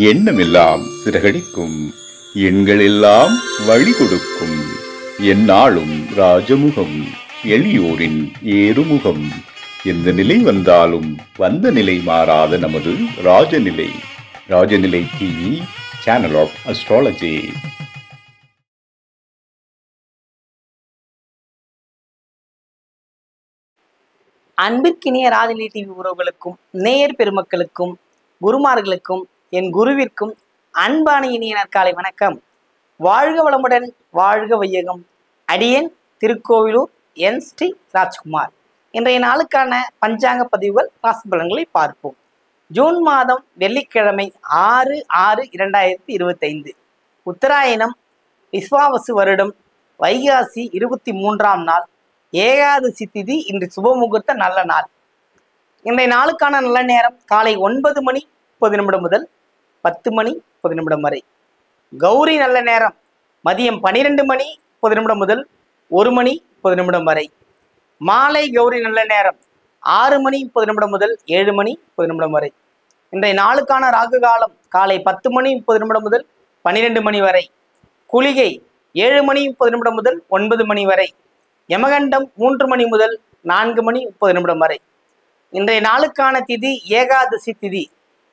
எண்ணமெல்லாம் சிறகடிக்கும், எண்களெல்லாம் வழி கொடுக்கும். எந்நாளும் ராஜமுகம், எளியோரின் ஏறுமுகம். எந்த நிலை வந்தாலும் வந்த நிலை மாறாத நமது Rajanilai. Rajanilai TV, channel of astrology. அன்பிற்கினிய ராஜநிலை டிவி உறவுகளுக்கும் நேயர் பெருமக்களுக்கும் குருமார்களுக்கும் என் குருவிற்கும் அன்பான இனிய நற்காலை வணக்கம். வாழ்க வளமுடன், வாழ்க வையகம். அடியேன் திருக்கோவிலூர் என் ஸ்ரீ ராஜ்குமார். இன்றைய நாளுக்கான பஞ்சாங்க பதிவுகள் ராசி பலன்களை பார்ப்போம். ஜூன் மாதம் வெள்ளிக்கிழமை 6/6/2025 உத்தராயணம் விஸ்வாவசு வருடம் வைகாசி 23ஆம் நாள் ஏகாதசி திதி. இன்று சுபமுகூர்த்த நல்ல நாள். இன்றைய நாளுக்கான நல்ல நேரம் காலை 9:30 முதல் 10:30 வரை. கௌரி நல்ல நேரம் மதியம் 12:30 முதல் 1:10 வரை. மாலை கௌரி நல்ல நேரம் 6:30 முதல் 7:10 வரை. இன்றைய நாளுக்கான ராகு காலம் காலை 10:30 முதல் 12 மணி வரை. குளிகை 7:30 முதல் 9 மணி வரை. யமகண்டம் 3 மணி முதல் 4:30 வரை. இன்றைய நாளுக்கான திதி ஏகாதசி திதி.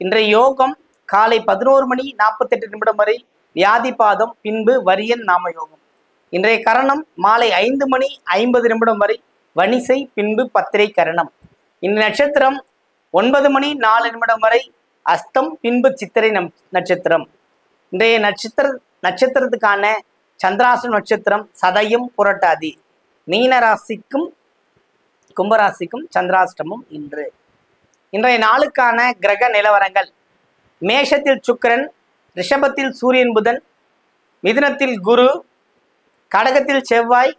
இன்றைய யோகம் காலை 11:48 வரை வியாதிபாதம், பின்பு வரியன் நாம யோகம். இன்றைய கரணம் மாலை 5:50 வரை வணிசை, பின்பு பத்திரை கரணம். இன்றைய நட்சத்திரம் 9:04 வரை அஸ்தம், பின்பு சித்திரை நட்சத்திரம். இன்றைய நட்சத்திரத்துக்கான சந்திராஷ்டம நட்சத்திரம் சதயம், புரட்டாதி. மீன ராசிக்கும் கும்பராசிக்கும் சந்திராஷ்டமம் இன்று. இன்றைய நாளுக்கான கிரக நிலவரங்கள்: மேஷத்தில் சுக்கிரன், ரிஷபத்தில் சூரியன் புதன், மிதுனத்தில் குரு, கடகத்தில் செவ்வாய்,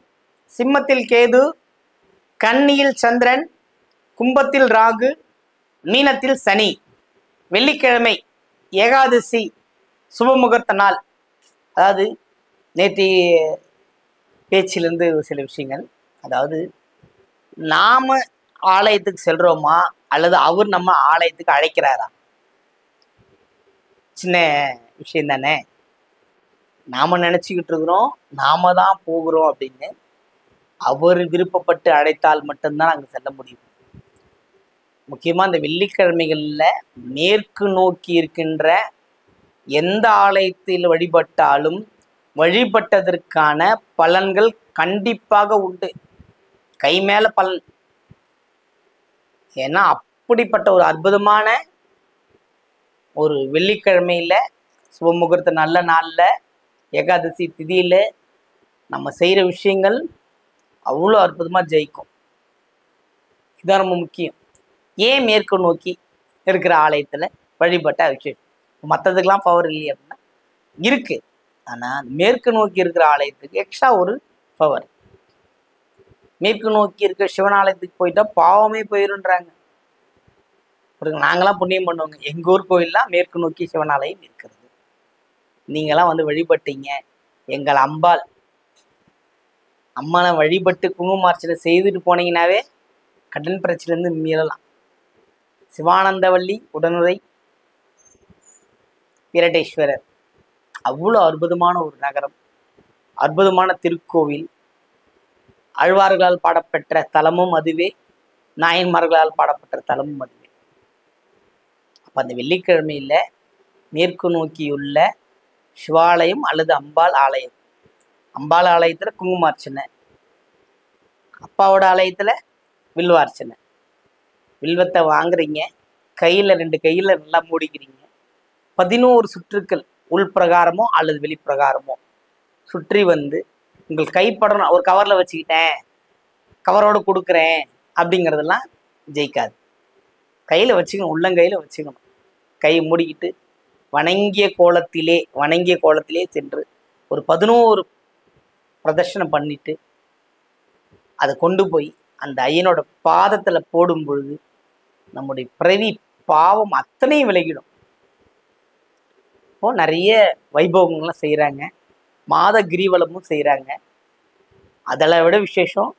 சிம்மத்தில் கேது, கன்னியில் சந்திரன், கும்பத்தில் ராகு, மீனத்தில் சனி. வெள்ளிக்கிழமை ஏகாதசி சுபமுகூர்த்த நாள். அதாவது நேற்று பேச்சிலிருந்து சில விஷயங்கள், அதாவது நாம ஆலயத்துக்கு செல்றோமா அல்லது அவர் நம்ம ஆலயத்துக்கு அழைக்கிறாரா? சின்ன விஷயம் தானே. நாம நினைச்சுக்கிட்டு இருக்கிறோம் நாம தான் போகிறோம் அப்படின்னு. அவர் விருப்பப்பட்டு அழைத்தால் மட்டும்தான் அங்கே செல்ல முடியும். முக்கியமாக இந்த வெள்ளிக்கிழமைகளில் மேற்கு நோக்கி இருக்கின்ற எந்த ஆலயத்தில் வழிபட்டாலும் வழிபட்டதற்கான பலன்கள் கண்டிப்பாக உண்டு. கை மேல பலன். ஏன்னா அப்படிப்பட்ட ஒரு அற்புதமான ஒரு வெள்ளிக்கிழமையில சுபமுகூர்த்த நல்ல நாள்ல ஏகாதசி திதியில நம்ம செய்யற விஷயங்கள் அவ்வளோ அற்புதமா ஜெயிக்கும். இதுதான் ரொம்ப முக்கியம். ஏன் மேற்கு நோக்கி இருக்கிற ஆலயத்துல வழிபட்ட விஷயம்? மற்றதுக்கெல்லாம் பவர் இல்லையா அப்படின்னா இருக்கு. ஆனால் மேற்கு நோக்கி இருக்கிற ஆலயத்துக்கு எக்ஸ்ட்ரா ஒரு பவர். மேற்கு நோக்கி இருக்கிற சிவனாலயத்துக்கு போயிட்டா பாவமே போயிருன்றாங்க. நாங்களாம் புண்ணியம் பண்ணுவோங்க. எங்கள் ஊர் கோயிலெலாம் மேற்கு நோக்கி சிவனாலயம் இருக்கிறது. நீங்களாம் வந்து வழிபட்டீங்க. எங்கள் அம்மாவை வழிபட்டு குங்குமார்ச்சனை செய்துட்டு போனீங்கன்னாவே கடன் பிரச்சனைலேருந்து மீறலாம். சிவானந்தவல்லி உடனுரை வீரடேஸ்வரர் அவ்வளோ அற்புதமான ஒரு நகரம், அற்புதமான திருக்கோவில். ஆழ்வார்களால் பாடப்பெற்ற தலமும் அதுவே, நாயன்மார்களால் பாடப்பெற்ற தலமும் அதுவே. அப்போ அந்த வெள்ளிக்கிழமையில் மேற்கு நோக்கியுள்ள சிவாலயம் அல்லது அம்பாள் ஆலயம். அம்பாள் ஆலயத்தில் குங்குமார்ச்சனை, அப்பாவோட ஆலயத்தில் வில்வார்ச்சனை. வில்வத்தை வாங்குறீங்க, கையில் 2 கையில் நல்லா மூடிக்கிறீங்க. 11 சுற்றுக்கள் உள்பிரகாரமோ அல்லது வெளிப்பிரகாரமோ சுற்றி வந்து உங்கள் கைப்படணும். ஒரு கவரில் வச்சுக்கிட்டேன், கவரோடு கொடுக்குறேன் அப்படிங்கிறதெல்லாம் ஜெயிக்காது. கையில் வச்சுக்கணும், உள்ளங்கையில் வச்சுக்கணும். கையை மூடிக்கிட்டு வணங்கிய கோலத்திலே சென்று ஒரு 11 பிரதர்ஷனம் பண்ணிட்டு அதை கொண்டு போய் அந்த ஐயனோட பாதத்தில் போடும் பொழுது நம்முடைய பிறவி பாவம் அத்தனையும் விலகிடும். இப்போது நிறைய வைபவங்கள்லாம் செய்கிறாங்க, மாத கிரிவலமும் செய்கிறாங்க. அதில் விட விசேஷம்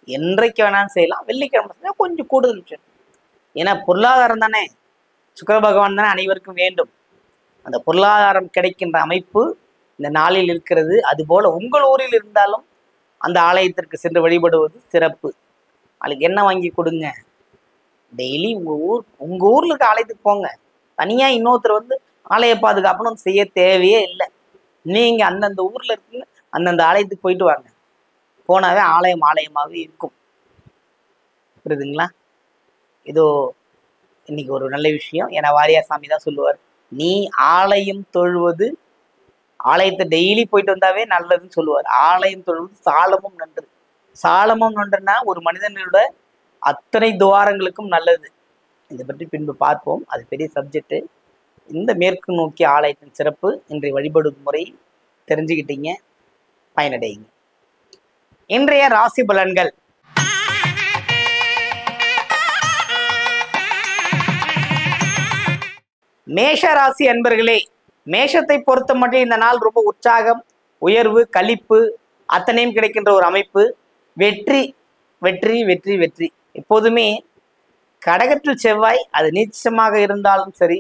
என்றைக்கு வேணாலும் செய்யலாம். வெள்ளிக்கிழமை செஞ்சால் கொஞ்சம் கூடுதல் விஷயம். ஏன்னா பொருளாதாரம் தானே, சுக்கிர பகவான் தானே அனைவருக்கும் வேண்டும். அந்த பொருளாதாரம் கிடைக்கின்ற அமைப்பு இந்த நாளில் இருக்கிறது. அதுபோல உங்கள் ஊரில் இருந்தாலும் அந்த ஆலயத்திற்கு சென்று வழிபடுவது சிறப்பு. அதுக்கு என்ன வாங்கி கொடுங்க, டெய்லி உங்கள் ஊரில் இருக்க ஆலயத்துக்கு போங்க. தனியாக இன்னொருத்தர் வந்து ஆலய பாதுகாப்புன்னு செய்ய தேவையே இல்லை. நீங்கள் அந்தந்த ஊரில் இருக்குங்க, அந்தந்த ஆலயத்துக்கு போயிட்டு வாங்க. போனாவே ஆலயம் ஆலயமாகவே இருக்கும். புரியுதுங்களா? இதோ இன்னைக்கு ஒரு நல்ல விஷயம். ஏன்னா வாரியார் சாமி தான் சொல்லுவார், நீ ஆலயம் தொழுவது, ஆலயத்தை டெய்லி போயிட்டு வந்தாவே நல்லதுன்னு சொல்லுவார். ஆலயம் தொழுவது சாலமும் நன்று. சாலமும் நன்றுன்னா ஒரு மனிதனோட அத்தனை துவாரங்களுக்கும் நல்லது. இதை பற்றி பின்பு பார்ப்போம். அது பெரிய சப்ஜெக்ட். இந்த மேற்கு நோக்கிய ஆலயத்தின் சிறப்பு இன்றைய வழிபடும் முறை தெரிஞ்சுக்கிட்டீங்க. பயனடையுங்க. இன்றைய ராசி பலன்கள். மேஷ ராசி அன்பர்களே, மேஷத்தை பொறுத்த மட்டும் இந்த நாள் ரொம்ப உற்சாகம், உயர்வு, களிப்பு அத்தனையும் கிடைக்கின்ற ஒரு அமைப்பு. வெற்றி வெற்றி வெற்றி வெற்றி. எப்போதுமே கடகத்தில் செவ்வாய், அது நீச்சமாக இருந்தாலும் சரி,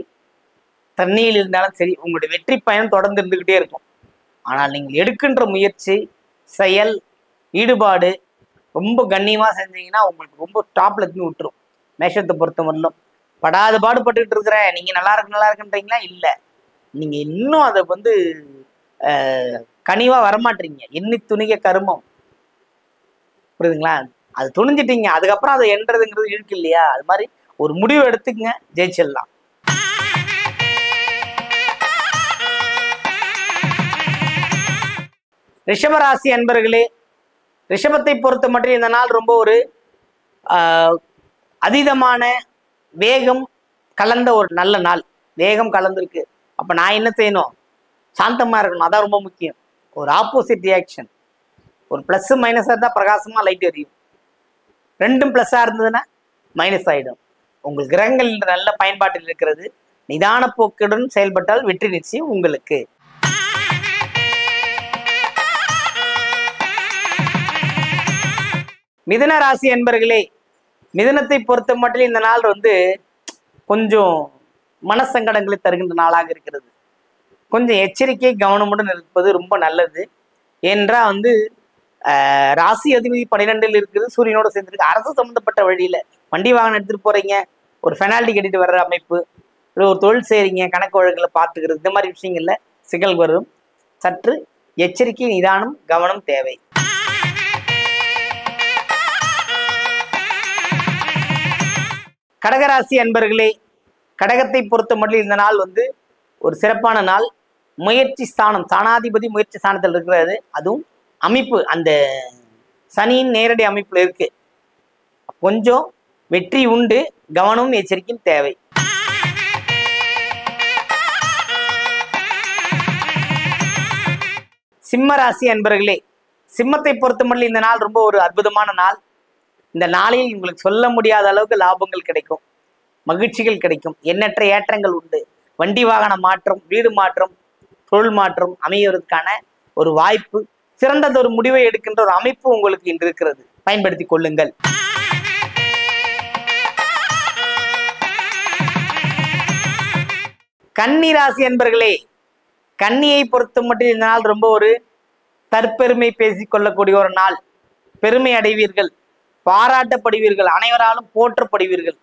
தண்ணியில் இருந்தாலும் சரி, உங்களுடைய வெற்றி பயணம் தொடர்ந்து இருந்துக்கிட்டே இருக்கும். ஆனால் நீங்கள் எடுக்கின்ற முயற்சி, செயல், ஈடுபாடு ரொம்ப கண்ணியமாக செஞ்சீங்கன்னா உங்களுக்கு ரொம்ப டாப்ல இருந்து விட்டுரும். மேஷத்தை பொறுத்த வரலும் படாது பாடுபட்டுக்கிட்டு இருக்கிறேன், நீங்கள் நல்லா இருக்குன்றீங்களா? இல்லை, நீங்கள் இன்னும் அதை வந்து கனிவாக வரமாட்டீங்க. எண்ணி துணிக கருமம். புரியுதுங்களா? அது துணிஞ்சிட்டீங்க, அதுக்கப்புறம் அதை என்றதுங்கிறது இருக்கு இல்லையா? அது மாதிரி ஒரு முடிவு எடுத்துக்கங்க, ஜெயிச்சிடலாம். ரிஷபராசி அன்பர்களே, ரிஷபத்தை பொறுத்த மட்டும் இந்த நாள் ரொம்ப ஒரு அதீதமான வேகம் கலந்த ஒரு நல்ல நாள். வேகம் கலந்துருக்கு. அப்போ நான் என்ன செய்யணும்? சாந்தமாக இருக்கணும். அதான் ரொம்ப முக்கியம். ஒரு ஆப்போசிட் ரியாக்ஷன். ஒரு ப்ளஸ்ஸு மைனஸாக இருந்தால் பிரகாசமாக லைட் எரியும். ரெண்டும் ப்ளஸ்ஸாக இருந்ததுன்னா மைனஸ் ஆகிடும். உங்கள் கிரகங்கள் நல்ல பயன்பாட்டில் இருக்கிறது. நிதான போக்குடன் செயல்பட்டால் வெற்றி நிச்சயம் உங்களுக்கு. மிதுன ராசி என்பர்களே, மிதுனத்தை பொறுத்த மட்டும் இந்த நாள் வந்து கொஞ்சம் மனசங்கடங்களை தருகின்ற நாளாக இருக்கிறது. கொஞ்சம் எச்சரிக்கை கவனமுடன் இருப்பது ரொம்ப நல்லது. ஏனென்றால் வந்து ராசி அதிபதி 12ல் இருக்குது, சூரியனோட சேர்ந்துருக்கு. அரசு சம்மந்தப்பட்ட வழியில் வண்டி வாகனம் எடுத்துகிட்டு போகிறீங்க, ஒரு பெனால்ட்டி கட்டிட்டு வர்ற அமைப்பு, இல்லை ஒரு தொழில் செய்கிறீங்க, கணக்கு வழக்குகளை பார்த்துக்கிறது, இந்த மாதிரி விஷயங்களில் சிக்கல் வரும். சற்று எச்சரிக்கை, நிதானம், கவனம் தேவை. கடகராசி அன்பர்களே, கடகத்தை பொறுத்த மட்டும் இந்த நாள் வந்து ஒரு சிறப்பான நாள். முயற்சி ஸ்தானம், சாணாதிபதி முயற்சி ஸ்தானத்தில் இருக்கிறது. அதுவும் அமைப்பு அந்த சனியின் நேரடி அமைப்பில் இருக்கு. கொஞ்சம் வெற்றி உண்டு, கவனமும் எச்சரிக்கையும் தேவை. சிம்ம ராசி அன்பர்களே, சிம்மத்தை பொறுத்த மட்டும் இந்த நாள் ரொம்ப ஒரு அற்புதமான நாள். இந்த நாளில் உங்களுக்கு சொல்ல முடியாத அளவுக்கு லாபங்கள் கிடைக்கும், மகிழ்ச்சிகள் கிடைக்கும், எண்ணற்ற ஏற்றங்கள் உண்டு. வண்டி வாகன மாற்றம், வீடு மாற்றம், தொழில் மாற்றம் அமைவதற்கான ஒரு வாய்ப்பு, சிறந்ததொரு முடிவை எடுக்கின்ற ஒரு அமைப்பு உங்களுக்கு இன்று இருக்கிறது. பயன்படுத்திக் கொள்ளுங்கள். கன்னி ராசி என்பர்களே, கன்னியை பொறுத்த மட்டும் இந்த நாள் ரொம்ப ஒரு தற்பெருமை பேசிக்கொள்ளக்கூடிய ஒரு நாள். பெருமை அடைவீர்கள், பாராட்டப்படுவீர்கள், அனைவராலும் போற்றப்படுவீர்கள்.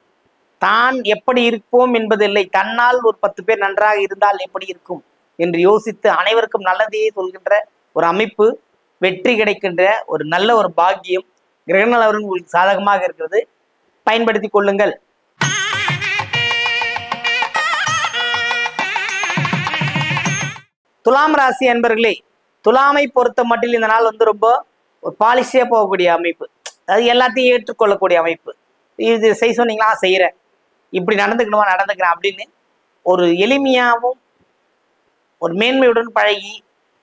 தான் எப்படி இருப்போம் என்பதில்லை, தன்னால் ஒரு 10 பேர் நன்றாக இருந்தால் எப்படி இருக்கும் என்று யோசித்து அனைவருக்கும் நல்லதையே சொல்கின்ற ஒரு அமைப்பு, வெற்றி கிடைக்கின்ற ஒரு நல்ல ஒரு பாக்கியம், கிரகணவர்கள் உங்களுக்கு சாதகமாக இருக்கிறது. பயன்படுத்தி கொள்ளுங்கள். துலாம் ராசி அன்பர்களே, துலாமை பொறுத்த மட்டில் இந்த நாள் வந்து ரொம்ப ஒரு பாலிசியா போகக்கூடிய அமைப்பு. அது எல்லாத்தையும் ஏற்றுக்கொள்ளக்கூடிய அமைப்பு. இது செய்ய சொன்னீங்களா, செய்கிறேன், இப்படி நடந்துக்கணுமா, நடந்துக்கிறேன் அப்படின்னு ஒரு எளிமையாகவும் ஒரு மேன்மையுடன் பழகி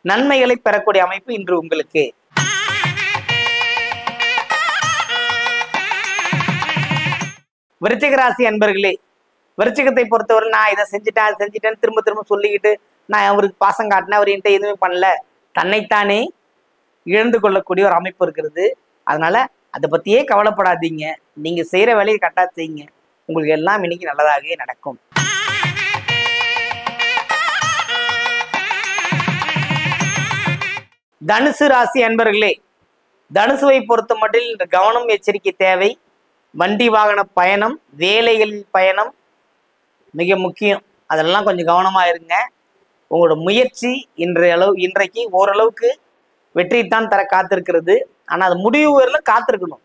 நன்மைகளை பெறக்கூடிய அமைப்பு இன்று உங்களுக்கு. விருச்சிக ராசி அன்பர்களே, விருச்சிகத்தை பொறுத்தவரை நான் இதை செஞ்சுட்டேன், அதை செஞ்சுட்டேன்னு திரும்ப திரும்ப சொல்லிக்கிட்டு நான் அவருக்கு பாசம் காட்டினேன், அவர் என்கிட்ட எதுவுமே பண்ணல, தன்னைத்தானே இழந்து கொள்ளக்கூடிய ஒரு அமைப்பு இருக்கிறது. அதனால அதை பற்றியே கவலைப்படாதீங்க. நீங்கள் செய்கிற வேலையை கரெக்டாக செய்யுங்க, உங்களுக்கு எல்லாம் இன்னைக்கு நல்லதாகவே நடக்கும். தனுசு ராசி அன்பர்களே, தனுசுவை பொறுத்த மட்டில் இந்த கவனம் எச்சரிக்கை தேவை. வண்டி வாகன பயணம், வேலைகளில் பயணம் மிக முக்கியம். அதெல்லாம் கொஞ்சம் கவனமா இருங்க. உங்களோட முயற்சி இன்றைக்கு ஓரளவுக்கு வெற்றித்தான் தர காத்திருக்கிறது. ஆனால் அது முடிவு வரலும் காத்திருக்கணும்.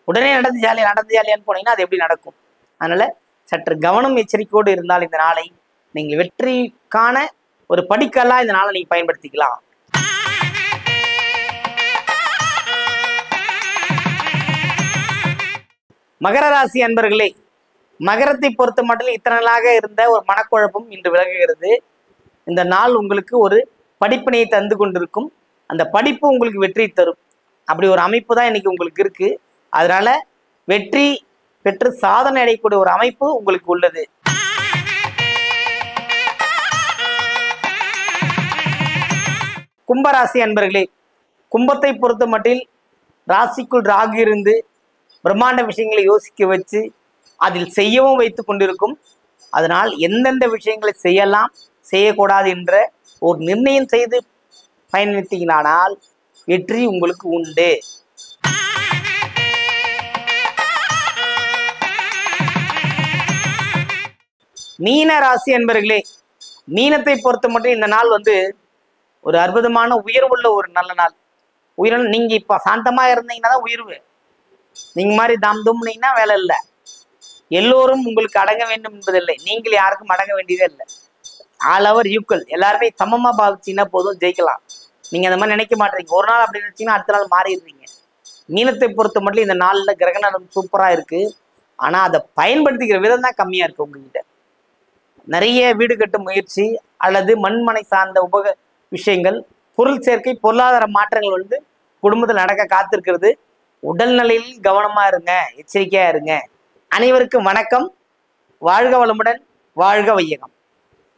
உடனே நடந்து ஜாலியான்னு போனீங்கன்னா அது எப்படி நடக்கும்? அதனால சற்று கவனம் எச்சரிக்கையோடு இருந்தால் இந்த நாளை நீங்கள் வெற்றிக்கான ஒரு படிக்கல்லாம் இந்த நாளை நீங்க பயன்படுத்திக்கலாம். மகர ராசி அன்பர்களே, மகரத்தை பொறுத்த மட்டும் இத்தனை நாளாக இருந்த ஒரு மனக்குழப்பம் இன்று விலகுகிறது. இந்த நாள் உங்களுக்கு ஒரு படிப்பினையை தந்து கொண்டிருக்கும். அந்த படிப்பு உங்களுக்கு வெற்றி தரும். அப்படி ஒரு அமைப்பு தான் இன்னைக்கு உங்களுக்கு இருக்கு. அதனால வெற்றி பெற்று சாதனை அடையக்கூடிய ஒரு அமைப்பு உங்களுக்கு உள்ளது. கும்பராசி அன்பர்களே, கும்பத்தை பொறுத்த மட்டில் ராசிக்குள் ராகு இருந்து பிரம்மாண்ட விஷயங்களை யோசிக்க வச்சு அதில் செய்யவும் வைத்து கொண்டிருக்கும். அதனால் எந்தெந்த விஷயங்களை செய்யலாம் செய்யக்கூடாது என்ற ஒரு நிர்ணயம் செய்து பயணித்தீங்களானால் வெற்றி உங்களுக்கு உண்டு. மீன ராசி அன்பர்களே, மீனத்தை பொறுத்த மட்டும் இந்த நாள் ஒரு அற்புதமான உயர்வுள்ள ஒரு நல்ல நாள். உயர்வு நீங்க இப்ப சாந்தமா இருந்தீங்கன்னா தான் உயர்வு. நீங்க மாதிரி தாம் தும்னீங்கன்னா வேலை இல்லை. எல்லோரும் உங்களுக்கு அடங்க வேண்டும் என்பதில்லை. நீங்கள் யாருக்கும் அடங்க வேண்டியதே இல்லை. All over equal. எல்லாருமே சமமா பாவிச்சீங்கன்னா போதும், ஜெயிக்கலாம். நீங்க அந்த மாதிரி நினைக்க மாட்டீங்க. ஒரு நாள் அப்படி நினைச்சீங்கன்னா அடுத்த நாள் மாறிடுறீங்க. மீனத்தை பொறுத்த மட்டும் இந்த நாள்ல கிரகணம் சூப்பரா இருக்கு. ஆனா அதை பயன்படுத்திக்கிற விதம் தான் கம்மியா இருக்கு. உங்ககிட்ட நிறைய வீடு கட்டும் முயற்சி அல்லது மண்மனை சார்ந்த விஷயங்கள், பொருள் சேர்க்கை, பொருளாதார மாற்றங்கள் குடும்பத்தில் நடக்க காத்திருக்கிறது. உடல்நிலையில் கவனமா இருங்க, எச்சரிக்கையா இருங்க. அனைவருக்கும் வணக்கம். வாழ்க வளமுடன், வாழ்க வையகம்.